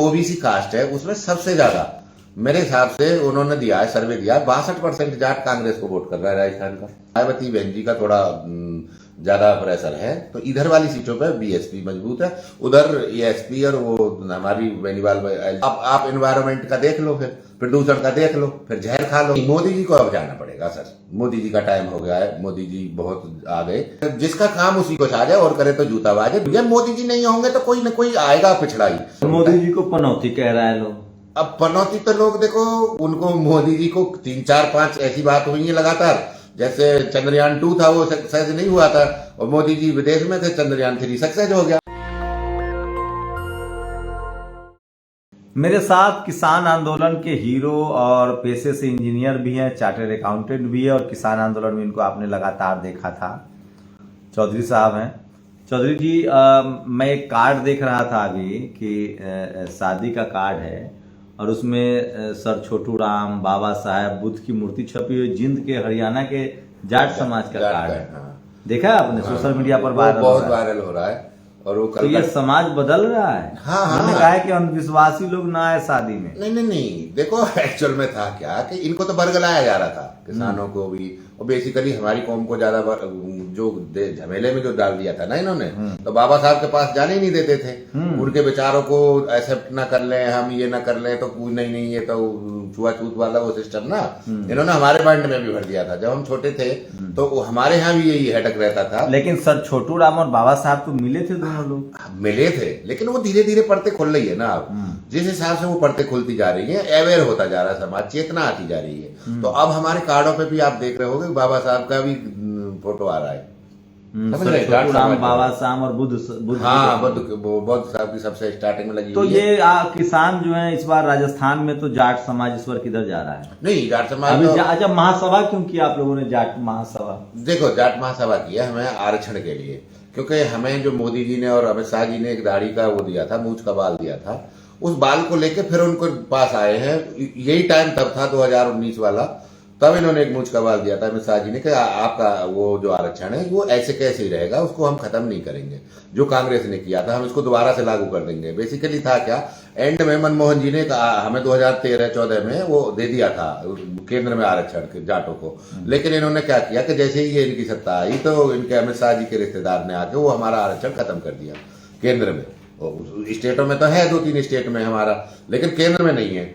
OBC caste है उसमें सबसे ज्यादा मेरे हिसाब से उन्होंने दिया है, सर्वे दिया है 62% जाट कांग्रेस को वोट कर रहा है राजस्थान का। मायावती बहन जी का थोड़ा ज्यादा प्रेशर है, तो इधर वाली सीटों पर बीएसपी मजबूत है, उधर एएसपी और वो हमारी बेनीवाल। अब आप एनवायरमेंट का देख लो, फिर प्रदूषण का देख लो, फिर जहर खा लो। मोदी जी को अब जाना पड़ेगा सर, मोदी जी का टाइम हो गया है, मोदी जी बहुत आ गए, जिसका काम उसी को छा जाए और करे तो जूता बाजे। जब मोदी जी नहीं होंगे तो कोई न कोई आएगा पिछड़ा ही। मोदी जी को पनौती कह रहा है लोग। अब पनौती तो लोग देखो, उनको मोदी जी को 3 4 5 ऐसी बात हुई है लगातार, जैसे चंद्रयान 2 था वो सक्सेस नहीं हुआ था और मोदी जी विदेश में थे, चंद्रयान 3 सक्सेस हो गया। मेरे साथ किसान आंदोलन के हीरो और पेशे से इंजीनियर भी हैं, चार्टर्ड अकाउंटेंट भी है और किसान आंदोलन में इनको आपने लगातार देखा था, चौधरी साहब हैं। चौधरी जी, मैं एक कार्ड देख रहा था अभी कि शादी का कार्ड है और उसमें सर छोटू राम, बाबा साहेब, बुद्ध की मूर्ति छपी हुई, जिंद के हरियाणा के जाट समाज का कार्ड है। देखा है आपने? सोशल मीडिया पर बहुत वायरल हो रहा है और वो तो ये समाज बदल रहा है। हाँ, उन्होंने कहा है कि अंधविश्वासी लोग ना आए शादी में। नहीं, देखो एक्चुअल में था क्या कि इनको तो बरगलाया जा रहा था, किसानों को भी, और बेसिकली हमारी कौम को ज्यादा जो झमेले में जो डाल दिया था ना इन्होंने, तो बाबा साहब के पास जाने ही नहीं देते थे। उनके विचारों को एक्सेप्ट ना कर लें, हम ये ना कर लें तो नहीं ये तो छुआछूत वाला वो सिस्टम ना इन्होंने हमारे माइंड में भी भर दिया था। जब हम छोटे थे तो हमारे यहाँ भी यही हटक रहता था। लेकिन सर छोटू राम और बाबा साहब तो मिले थे, दोनों लोग मिले थे, लेकिन वो धीरे धीरे परतें खुल रही है ना। अब जिस हिसाब से वो परतें खुलती जा रही है, अवेयर होता जा रहा है समाज, चेतना आती जा रही है। तो अब हमारे कार्डों पे भी आप देख रहे होगे बाबा साहब का भी फोटो आ रहा है। छोटू राम, बाबा साहब और बुद्ध। हाँ, बुद्ध साहब की सबसे स्टार्टिंग में लगी। तो ये किसान जो है इस बार राजस्थान में, तो जाट समाज इस बार किधर जा रहा है? नहीं, जाट समाज अभी अच्छा, महासभा क्यों किया आप लोगों ने? जाट महासभा, देखो जाट महासभा किया हमें आरक्षण के लिए, क्योंकि हमें जो मोदी जी ने और अमित शाह जी ने एक दाढ़ी का वो दिया था, मूंछ का बाल दिया था, उस बाल को लेके फिर उनको पास आए हैं। यही टाइम तब था 2019 वाला, तब इन्होंने एक मूंछ का बाल दिया था अमित शाह जी ने कि आपका वो जो आरक्षण है वो ऐसे कैसे ही रहेगा, उसको हम खत्म नहीं करेंगे। जो कांग्रेस ने किया था हम इसको दोबारा से लागू कर देंगे। बेसिकली था क्या, एंड में मनमोहन जी ने हमें 2013-14 में वो दे दिया था केंद्र में आरक्षण जाटों को, लेकिन इन्होंने क्या किया कि जैसे ही ये इनकी सत्ता आई तो इनके अमित शाह जी के रिश्तेदार ने आके वो हमारा आरक्षण खत्म कर दिया केंद्र में। स्टेटों में तो है 2-3 स्टेट में हमारा, लेकिन केंद्र में नहीं है।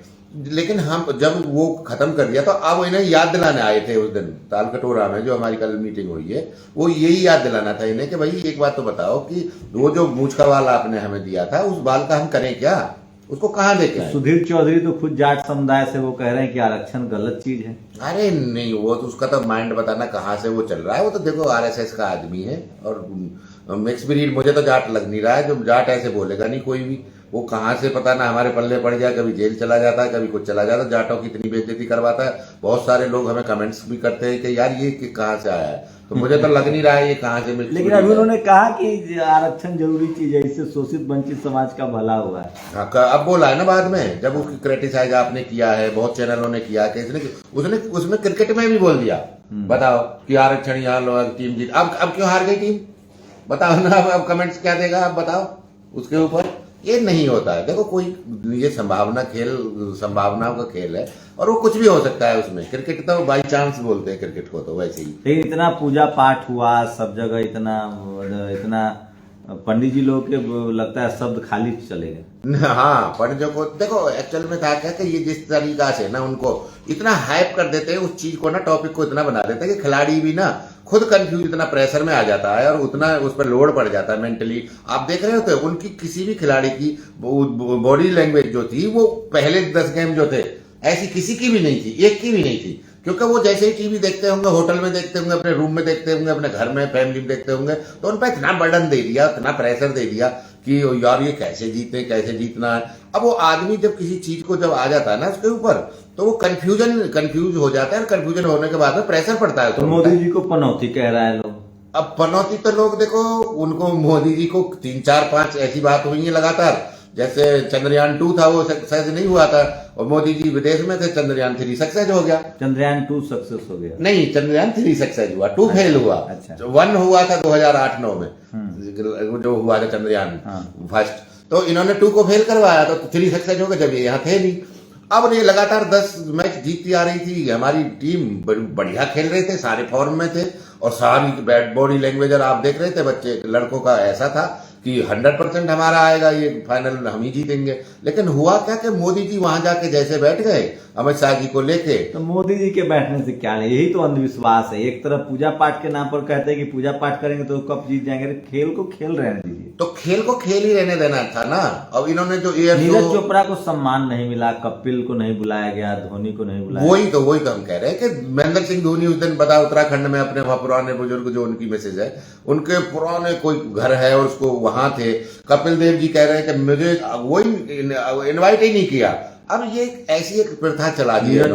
लेकिन हम जब वो खत्म कर दिया तो अब इन्हें याद दिलाने आए थे उस दिन तालकटोरा में, जो हमारी कल मीटिंग हुई है, वो यही याद दिलाना था इन्हें कि भाई एक बात तो बताओ कि वो जो मूंछ का बाल आपने हमें दिया था, उस बाल का हम करें क्या, उसको कहाँ देके आए? सुधीर चौधरी तो खुद जाट समुदाय से वो कह रहे हैं कि आरक्षण गलत चीज है। अरे नहीं, वो तो उसका तो माइंड बताना कहाँ से वो चल रहा है। वो तो देखो आरएसएस का आदमी है और मिक्स ब्रीड, मुझे तो जाट लग नहीं रहा है। जो जाट ऐसे बोलेगा नहीं कोई भी, वो कहाँ से पता ना हमारे पल्ले पड़ जाए, कभी जेल चला जाता है, कभी कुछ चला जाता है। जाटों की इतनी बेइज्जती करवाता है। बहुत सारे लोग हमें कमेंट्स भी करते हैं कि यार ये कहाँ से आया है, तो मुझे तो लग नहीं रहा है ये कहाँ से मिल। लेकिन अभी उन्होंने कहा कि आरक्षण जरूरी चीज है, इससे शोषित वंचित समाज का भला हुआ है। हाँ, अब बोला है ना बाद में, जब उसकी क्रिटिसाइज आपने किया है, बहुत चैनलों ने किया कि उसने उसमें क्रिकेट में भी बोल दिया, बताओ कि आरक्षण यहाँ लोग टीम जीत। अब क्यों हार गई टीम, बताओ ना। अब कमेंट्स क्या देगा, आप बताओ उसके ऊपर। ये नहीं होता है, देखो कोई ये संभावनाओं का खेल है और वो कुछ भी हो सकता है उसमें। क्रिकेट तो बाई चांस बोलते हैं क्रिकेट को, तो वैसे ही। लेकिन इतना पूजा पाठ हुआ सब जगह, इतना पंडित जी लोग के लगता है शब्द खाली चले गए। हाँ, पंडितों को देखो एक्चुअल में था क्या कि ये जिस तरीका से ना उनको इतना हाइप कर देते हैं उस चीज को ना, टॉपिक को इतना बना देते हैं कि खिलाड़ी भी ना खुद कंफ्यूज, इतना प्रेशर में आ जाता है और उतना उस पर लोड पड़ जाता है मेंटली। आप देख रहे होते उनकी किसी भी खिलाड़ी की बॉडी लैंग्वेज जो थी, वो पहले 10 गेम जो थे ऐसी किसी की भी नहीं थी, एक की भी नहीं थी। क्योंकि वो जैसे ही टीवी देखते होंगे, होटल में देखते होंगे, अपने रूम में देखते होंगे, अपने घर में फैमिली में देखते होंगे, तो उन पर इतना बर्डन दे दिया, इतना प्रेशर दे दिया कि यार ये कैसे जीते, कैसे जीतना है। अब वो आदमी जब किसी चीज को जब आ जाता है ना उसके ऊपर, तो वो कंफ्यूज हो जाता है। कंफ्यूजन होने के बाद में प्रेशर पड़ता है। तो मोदी जी को पनौती कह रहा है लोग। अब पनौती तो लोग देखो, उनको मोदी जी को 3 4 5 ऐसी बात हुई है लगातार, जैसे चंद्रयान 2 था वो सक्सेस नहीं हुआ था और मोदी जी विदेश में थे, चंद्रयान 3 सक्सेस हो गया। चंद्रयान 2 सक्सेस हो गया? नहीं, चंद्रयान 3 सक्सेस हुआ, 2 फेल हुआ। अच्छा। 1 हुआ था 2008-9 में जो हुआ था चंद्रयान फर्स्ट, तो तो इन्होंने 2 को फेल करवाया तो 3 सक्सेस हो गए जब ये यहाँ थे नहीं। अब ये लगातार 10 मैच जीतती आ रही थी, हमारी टीम बढ़िया खेल रहे थे, सारे फॉर्म में थे और सारी बैड बॉडी लैंग्वेज और आप देख रहे थे बच्चे लड़कों का ऐसा था कि 100% हमारा आएगा, ये फाइनल हम ही जीतेंगे। लेकिन हुआ क्या कि मोदी जी वहां जाके जैसे बैठ गए अमित शाह जी को लेके, तो मोदी जी के बैठने से क्या नहीं, यही तो अंधविश्वास है। एक तरफ पूजा पाठ के नाम पर कहते हैं कि पूजा पाठ करेंगे तो कब जीत जाएंगे, खेल को खेल रहने दीजिए। तो खेल को खेल ही रहने देना था ना। अब इन्होंने जो नीरज चोपड़ा को सम्मान नहीं मिला, कपिल को नहीं बुलाया गया, धोनी को नहीं बुलाया। वही तो हम कह रहे हैं कि महेंद्र सिंह धोनी उस दिन बता उत्तराखंड में अपने वहां पुराने बुजुर्ग जो उनकी मैसेज है उनके पुराने कोई घर है और उसको वहां थे। कपिल देव जी कह रहे हैं कि मुझे वही इनवाइट ही नहीं किया। अब ये ऐसी एक प्रथा चला दी है।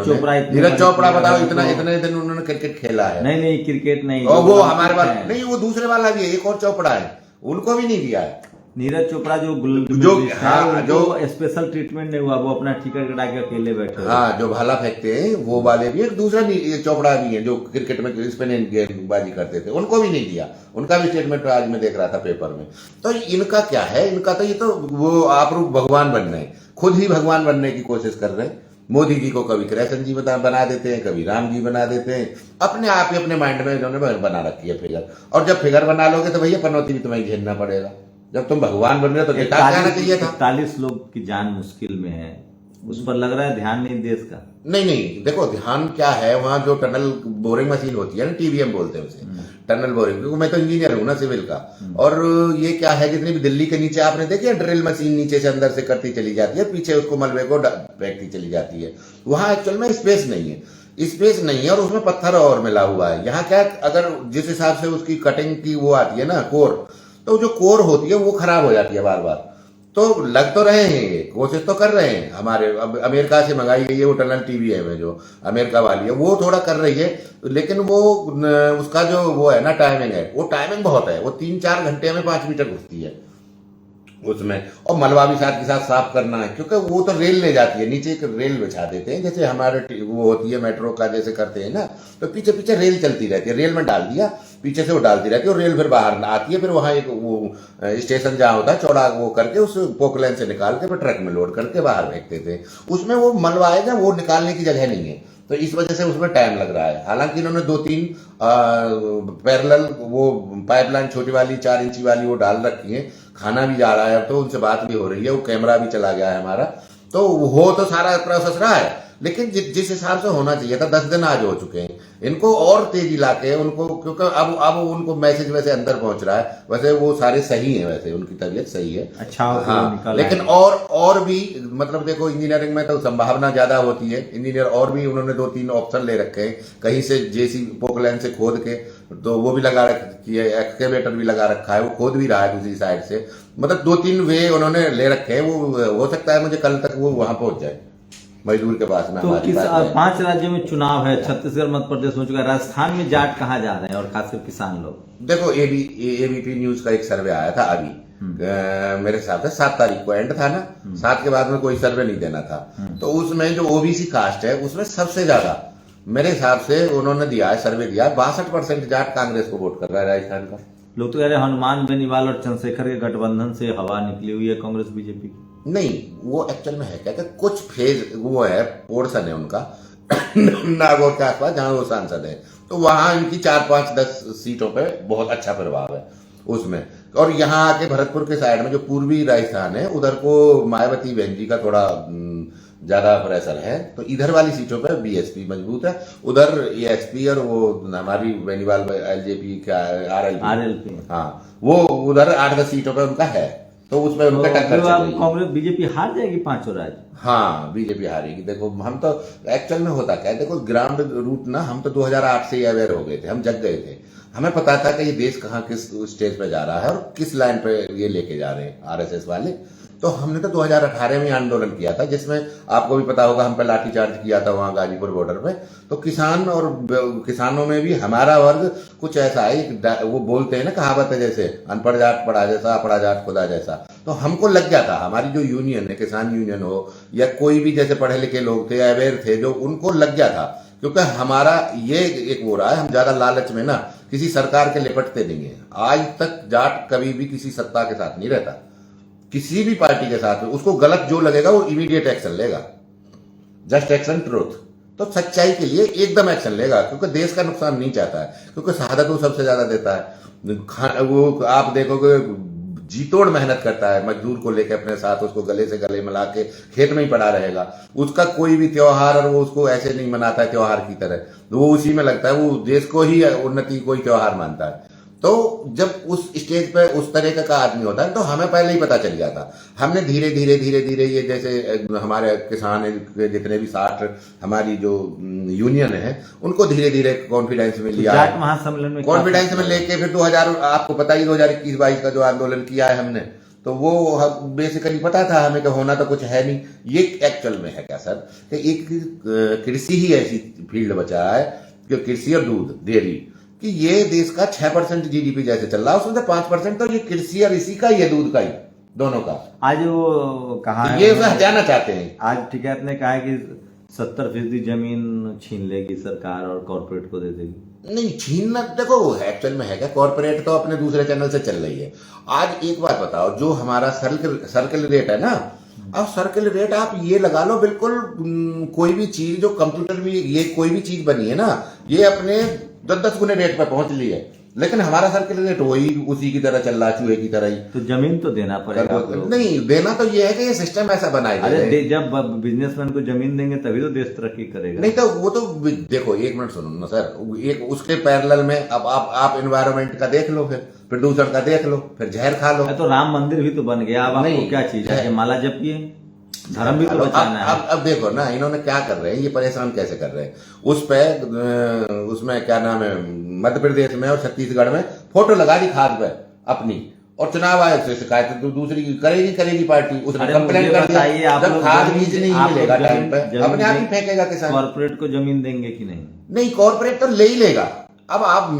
नीरज चोपड़ा बताओ इतने दिन उन्होंने क्रिकेट खेला है। नहीं क्रिकेट नहीं, और वो हमारे पास नहीं, वो दूसरे वाला भी है, एक और चोपड़ा है, उनको भी नहीं दिया है। नीरज चोपड़ा जो स्पेशल ट्रीटमेंट नहीं हुआ, वो अपना टिकट कटा के अकेले बैठे। हाँ, जो भाला फेंकते हैं वो वाले भी, एक दूसरा चोपड़ा भी है जो क्रिकेट में स्पिन गेंदबाजी करते थे, उनको भी नहीं दिया। उनका भी स्टेटमेंट आज मैं देख रहा था पेपर में। तो इनका क्या है, इनका तो ये तो वो आपरूप भगवान बन रहे हैं, खुद ही भगवान बनने की कोशिश कर रहे हैं। मोदी जी को कभी कृष्ण जी बना देते हैं, कभी राम जी बना देते हैं, अपने आप ही अपने माइंड में इन्होंने बना रखी है फिगर। और जब फिगर बना लोगे तो भैया पनौती भी तुम्हें झेलना पड़ेगा। जब तुम भगवान बन रहे हो तो किताब आना चाहिए था। 41 लोग की जान मुश्किल में है, उस पर लग रहा है ध्यान नहीं देश का। नहीं, देखो ध्यान क्या है, वहां जो टनल बोरिंग मशीन होती है ना, टीबीएम बोलते हैं उसे, टनल बोरिंग, क्योंकि मैं तो इंजीनियर हूं ना सिविल का। और ये क्या है, जितनी भी दिल्ली के नीचे आपने देखी ड्रिल मशीन नीचे से अंदर से करती चली जाती है, पीछे उसको मलबे को फेंकती चली जाती है। वहां एक्चुअल में स्पेस नहीं है और उसमें पत्थर और मिला हुआ है। यहाँ क्या, अगर जिस हिसाब से उसकी कटिंग की वो आती है ना कोर, तो जो कोर होती है वो खराब हो जाती है बार बार। तो लग तो रहे हैं, ये कोशिश तो कर रहे हैं, हमारे अब अमेरिका से मंगाई गई है वो टनल टीबीएम है जो अमेरिका वाली है, वो थोड़ा कर रही है। लेकिन वो उसका जो वो है ना टाइमिंग है, वो टाइमिंग बहुत है, वो 3-4 घंटे में 5 मीटर घुसती है उसमें। और मलबा भी साथ के साथ साफ करना है, क्योंकि वो तो रेल ले जाती है, नीचे एक रेल बिछा देते हैं, जैसे हमारे वो होती है मेट्रो का जैसे करते हैं ना, तो पीछे पीछे रेल चलती रहती है, रेल में डाल दिया, पीछे से वो डालती रहती है और रेल फिर बाहर आती है। फिर वहां एक वो स्टेशन जहाँ होता है चौड़ा, वो करके उस पोकलैन से निकाल के फिर ट्रक में लोड करके बाहर फेंकते थे। उसमें वो मलबा है ना, वो निकालने की जगह नहीं है, तो इस वजह से उसमें टाइम लग रहा है। हालांकि इन्होंने 2-3 पैरेलल वो पाइपलाइन छोटी वाली 4 इंची वाली वो डाल रखी है, खाना भी जा रहा है, तो उनसे बात भी हो रही है, वो कैमरा भी चला गया है हमारा, तो हो तो सारा प्रोसेस रहा है। लेकिन जिस हिसाब से होना चाहिए था 10 दिन आज हो चुके हैं, इनको और तेजी लाके उनको, क्योंकि अब उनको मैसेज वैसे अंदर पहुंच रहा है, वैसे वो सारे सही हैं, वैसे उनकी तबीयत सही है, अच्छा हाँ, लेकिन और भी मतलब देखो इंजीनियरिंग में तो संभावना ज्यादा होती है। इंजीनियर और भी उन्होंने 2-3 ऑप्शन ले रखे हैं, कहीं से जेसी पोकलैन से खोद के, तो वो भी लगा रखी है, एक्सकेवेटर भी लगा रखा है, वो खोद भी रहा है दूसरी साइड से, मतलब 2-3 वे उन्होंने ले रखे हैं। वो हो सकता है मुझे कल तक वो वहां पहुंच जाए मजदूर के पास में। तो किस 5 राज्यों में चुनाव है, छत्तीसगढ़ मध्य प्रदेश हो चुका है, राजस्थान में जाट कहाँ जा रहे हैं और खासकर किसान लोग? देखो एबीपी न्यूज का एक सर्वे आया था अभी, मेरे हिसाब से 7 तारीख को एंड था ना, 7 के बाद में कोई सर्वे नहीं देना था, तो उसमें जो ओबीसी कास्ट है उसमें सबसे ज्यादा मेरे हिसाब से उन्होंने दिया है, सर्वे दिया है, 62% जाट कांग्रेस को वोट कर रहा है राजस्थान का। लोग तो कह रहे हैं हनुमान बेनीवाल और चंद्रशेखर के गठबंधन से हवा निकली हुई है कांग्रेस बीजेपी की। नहीं, वो एक्चुअल में है क्या कि कुछ फेज वो है, पोर्शन है उनका नागौर के आसपास जहां वो सांसद है, तो वहां इनकी 4-5-10 सीटों पे बहुत अच्छा प्रभाव है उसमें। और यहाँ आके भरतपुर के साइड में जो पूर्वी राजस्थान है उधर को मायावती बहन जी का थोड़ा ज्यादा प्रेशर है, तो इधर वाली सीटों पे बीएसपी मजबूत है, उधर एएसपी और वो हमारी बेनीवाल एलजेपी का आरएलपी, हाँ, वो उधर 8-10 सीटों पे उनका है, तो उसमें उनका टक्कर चलेगी। कांग्रेस बीजेपी हार जाएगी 5 राज्य? हाँ, बीजेपी हारेगी। देखो हम तो एक्चुअल में होता क्या है, देखो ग्राउंड रूट ना, हम तो 2008 से ही अवेयर हो गए थे, हम जग गए थे, हमें पता था कि ये देश कहाँ किस स्टेज पे जा रहा है और किस लाइन पे ये लेके जा रहे हैं आरएसएस वाले। तो हमने तो 2018 में आंदोलन किया था, जिसमें आपको भी पता होगा हम पे लाठीचार्ज किया था वहां गाजीपुर बॉर्डर पे। तो किसानों में भी हमारा वर्ग कुछ ऐसा है, वो बोलते हैं ना कहावत है, जैसे अनपढ़ जाट पढ़ा जैसा, पढ़ा जाट खुदा जैसा। तो हमको लग गया था, हमारी जो यूनियन है, किसान यूनियन हो या कोई भी जैसे पढ़े लिखे लोग थे, अवेयर थे, जो उनको लग गया था, क्योंकि हमारा ये एक वो रहा है, हम ज्यादा लालच में ना किसी सरकार के लिपटते नहीं है। आज तक जाट कभी भी किसी सत्ता के साथ नहीं रहता, किसी भी पार्टी के साथ में उसको गलत जो लगेगा वो इमीडिएट एक्शन लेगा, जस्ट एक्शन ट्रूथ। तो सच्चाई के लिए एकदम एक्शन लेगा, क्योंकि देश का नुकसान नहीं चाहता है, क्योंकि शहादत वो सबसे ज्यादा देता है। वो आप देखोगे जीतोड़ मेहनत करता है, मजदूर को लेकर अपने साथ उसको गले से गले मिला के खेत में ही पड़ा रहेगा। उसका कोई भी त्योहार और वो उसको ऐसे नहीं मनाता है त्योहार की तरह, वो उसी में लगता है, वो देश को ही उन्नति कोई त्योहार मानता है। तो जब उस स्टेज पे उस तरह का आदमी होता है तो हमें पहले ही पता चल जाता। हमने धीरे धीरे धीरे धीरे ये जैसे हमारे किसान के जितने भी 60 हमारी जो यूनियन है उनको धीरे धीरे कॉन्फिडेंस में लिया, जाट महासम्मेलन में कॉन्फिडेंस में लेके फिर 2000 आपको पता ही 2021-22 का जो आंदोलन किया है हमने, तो वो बेसिकली पता था हमें कि होना तो कुछ है नहीं। ये एक्चुअल में है क्या सर कि एक कृषि ही ऐसी फील्ड बचा है कि कृषि और दूध डेयरी कि ये देश का 6% जीडीपी जैसे चल रहा है उसमें से 5% तो ये कृषि और इसी का ही है, दूध का ही, दोनों का। आज वो कहा तो ये उसे हटाना चाहते हैं। आज टिकैत ने कहा है कि 70% जमीन छीन लेगी सरकार और कॉर्पोरेट को दे देगी। नहीं छीनना, देखो एक्चुअल में है क्या, कॉर्पोरेट तो अपने दूसरे चैनल से चल रही है। आज एक बात बताओ, जो हमारा सर्कल रेट है ना, अब सर्कल रेट आप ये लगा लो बिल्कुल कोई भी चीज जो कंप्यूटर में ये कोई भी चीज बनी है ना, ये अपने 10-10 गुने रेट पर पहुंच ली है, लेकिन हमारा सर्कल रेट वही उसी की तरह चल रहा है, चूहे की तरह ही। तो जमीन तो देना पड़ेगा। नहीं देना तो ये है कि ये सिस्टम ऐसा बनाया जाए। अरे जब बिजनेसमैन को जमीन देंगे तभी तो देश तरक्की करेगा। नहीं तो वो तो देखो, एक मिनट सुनो ना सर, एक उसके पैरेलल में अब आप एनवायरनमेंट का देख लो, फिर प्रदूषण का देख लो, फिर जहर खा लो। तो राम मंदिर भी तो बन गया, अब आपको क्या चीज है कि माला जपिए, धर्म भी तो बचाना है। अब देखो ना इन्होंने क्या कर रहे हैं, ये परेशान कैसे कर रहे हैं। उस पे उसमें क्या नाम है, मध्य प्रदेश में और छत्तीसगढ़ में फोटो लगा दी खाद पे अपनी, और चुनाव आयोग से शिकायत तो दूसरी करेगी पार्टी, उसने कंप्लेंट कर दिया। जब खाद बीज नहीं मिलेगा टाइम पे, अपने आप ही फेंकेगा किसान। कॉर्पोरेट को जमीन देंगे कि नहीं? नहीं, कॉर्पोरेट तो ले ही लेगा। अब आप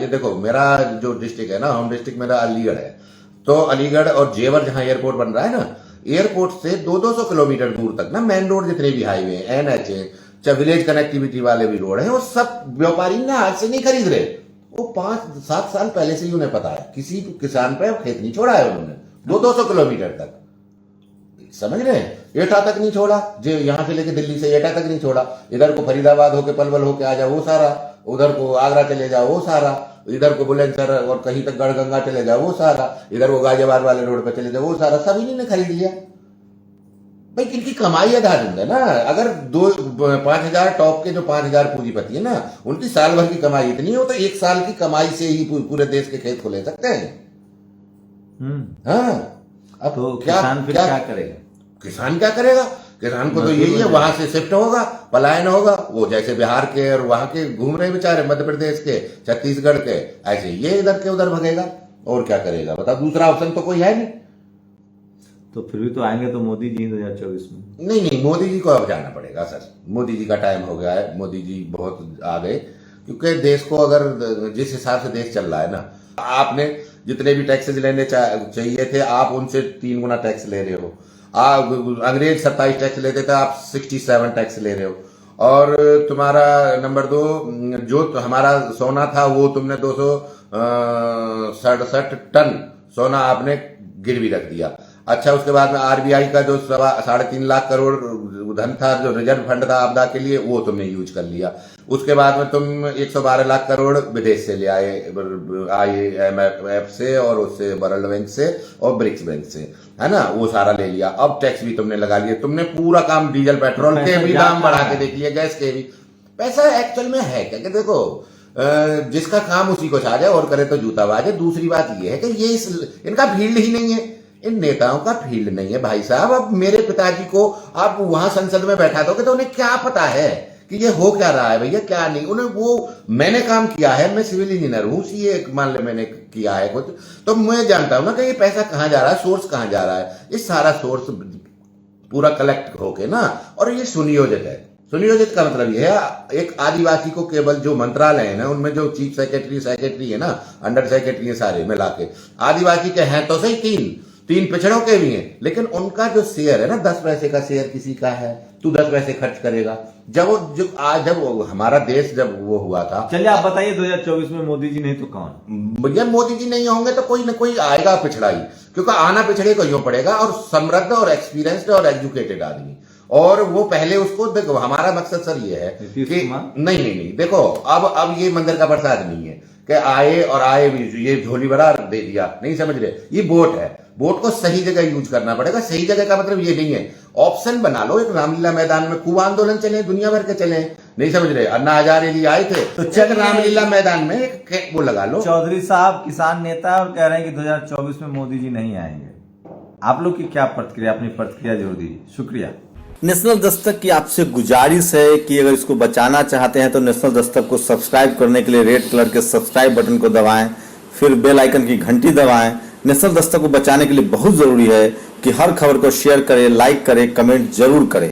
ये देखो, मेरा जो डिस्ट्रिक्ट है ना, होम डिस्ट्रिक्ट मेरा अलीगढ़ है, तो अलीगढ़ और जेवर जहां एयरपोर्ट बन रहा है ना, एयरपोर्ट से 200 किलोमीटर दूर तक ना मेन रोड जितने भी हाईवे एनएच है, चाहे विलेज कनेक्टिविटी वाले भी रोड है, वो सब व्यापारी ना आज से नहीं खरीद रहे, वो 5-7 साल पहले से ही उन्हें पता है। किसी किसान पे खेत नहीं छोड़ा है उन्होंने 200 किलोमीटर तक, समझ रहे हैं? एटा तक नहीं छोड़ा, जो यहां से लेके दिल्ली से एटा तक नहीं छोड़ा। इधर को फरीदाबाद होके पलवल होके आ जाओ वो सारा, उधर को आगरा चले जाओ वो सारा, इधर को बुलंदशहर और कहीं तक गढ़गंगा चले जाओ वो सारा, इधर वो गाजियाबाद वाले रोड पे चले जाओ वो सारा, सब इन्हीं ने खरीद लिया। भाई किनकी कमाई आधार है ना। अगर 5,000 टॉप के जो 5,000 पूंजीपति है ना, उनकी साल भर की कमाई इतनी है, वो तो एक साल की कमाई से ही पूरे देश के खेत को ले सकते हैं। हाँ, अब तो किसान फिर क्या करेगा? किसान क्या करेगा? किसान को तो यही है, वहां से शिफ्ट होगा, पलायन होगा। वो जैसे बिहार के और वहां के घूम रहे बेचारे, मध्य प्रदेश के, छत्तीसगढ़ के, ऐसे ये इधर के उधर भगेगा। और क्या करेगा बताओ, दूसरा ऑप्शन तो कोई है नहीं। तो फिर भी तो आएंगे तो मोदी जी 2024 में। नहीं, मोदी जी को अब जाना पड़ेगा सर, मोदी जी का टाइम हो गया है, मोदी जी बहुत आ गए। क्योंकि देश को अगर जिस हिसाब से देश चल रहा है ना, आपने जितने भी टैक्सेस लेने चाहिए थे, आप उनसे 3 गुना टैक्स ले रहे हो। अंग्रेज 27 टैक्स लेते थे, आप 67 टैक्स ले रहे हो। और तुम्हारा नंबर 2, जो हमारा सोना था वो तुमने 267 टन सोना आपने गिरवी रख दिया। अच्छा, उसके बाद में आरबीआई का जो 3.5 लाख करोड़ धन था, जो रिजर्व फंड था आपदा के लिए, वो तुमने यूज कर लिया। उसके बाद में तुम 112 लाख करोड़ विदेश से ले आए, IMF से और उससे वर्ल्ड बैंक से और ब्रिक्स बैंक से, है ना, वो सारा ले लिया। अब टैक्स भी तुमने लगा लिया, तुमने पूरा काम डीजल पेट्रोल के भी दाम बढ़ा के देख लिया, गैस के भी। पैसा एक्चुअल में है क्या कि देखो, जिसका काम उसी को साझा और करे तो जूता बाजे। दूसरी बात ये है कि ये इनका फील्ड ही नहीं है, इन नेताओं का फील्ड नहीं है भाई साहब। अब मेरे पिताजी को आप वहां संसद में बैठा दोगे तो उन्हें क्या पता है कि ये हो क्या रहा है भैया, क्या नहीं। उन्हें वो मैंने काम किया है, मैं सिविल इंजीनियर हूँ, सीए मान ले मैंने किया है कुछ, तो मैं जानता हूं ना कि ये पैसा कहाँ जा रहा है, सोर्स कहाँ जा रहा है। ये सारा सोर्स पूरा कलेक्ट होके ना, और ये सुनियोजित है। सुनियोजित का मतलब ये है, एक आदिवासी को केवल जो मंत्रालय है ना, उनमें जो चीफ सेक्रेटरी है ना, अंडर सेक्रेटरी है, सारे मिला के आदिवासी के हैं तो सही 3, 3 पिछड़ों के भी हैं, लेकिन उनका जो शेयर है ना, 10 पैसे का शेयर किसी का है, तू 10 पैसे खर्च करेगा। जब हमारा देश जब वो हुआ था। चलिए आप बताइए 2024 में मोदी जी नहीं तो कौन? जब मोदी जी नहीं होंगे तो कोई ना कोई आएगा पिछड़ा ही, क्योंकि आना पिछड़े को यूं पड़ेगा, और समृद्ध और एक्सपीरियंस्ड और एजुकेटेड आदमी। और वो पहले उसको देखो, हमारा मकसद सर ये है कि नहीं देखो, अब ये मंदिर का प्रसाद नहीं है कि आए भी ये झोली भरा दे दिया, नहीं समझ रहे। ये वोट है, वोट को सही जगह यूज करना पड़ेगा। सही जगह का मतलब ये नहीं है, ऑप्शन बना लो, एक रामलीला मैदान में खूब आंदोलन चले, दुनिया भर के चले, नहीं समझ रहे। अन्ना हजारे जी आए थे तो चल रामलीला मैदान में एक वो लगा लो। चौधरी साहब किसान नेता और कह रहे हैं कि 2024 में मोदी जी नहीं आएंगे। आप लोग की क्या प्रतिक्रिया, अपनी प्रतिक्रिया जरूर दीजिए। शुक्रिया। नेशनल दस्तक की आपसे गुजारिश है कि अगर इसको बचाना चाहते हैं तो नेशनल दस्तक को सब्सक्राइब करने के लिए रेड कलर के सब्सक्राइब बटन को दबाएं, फिर बेल आइकन की घंटी दबाएं। नेशनल दस्तक को बचाने के लिए बहुत जरूरी है कि हर खबर को शेयर करें, लाइक करें, कमेंट जरूर करें।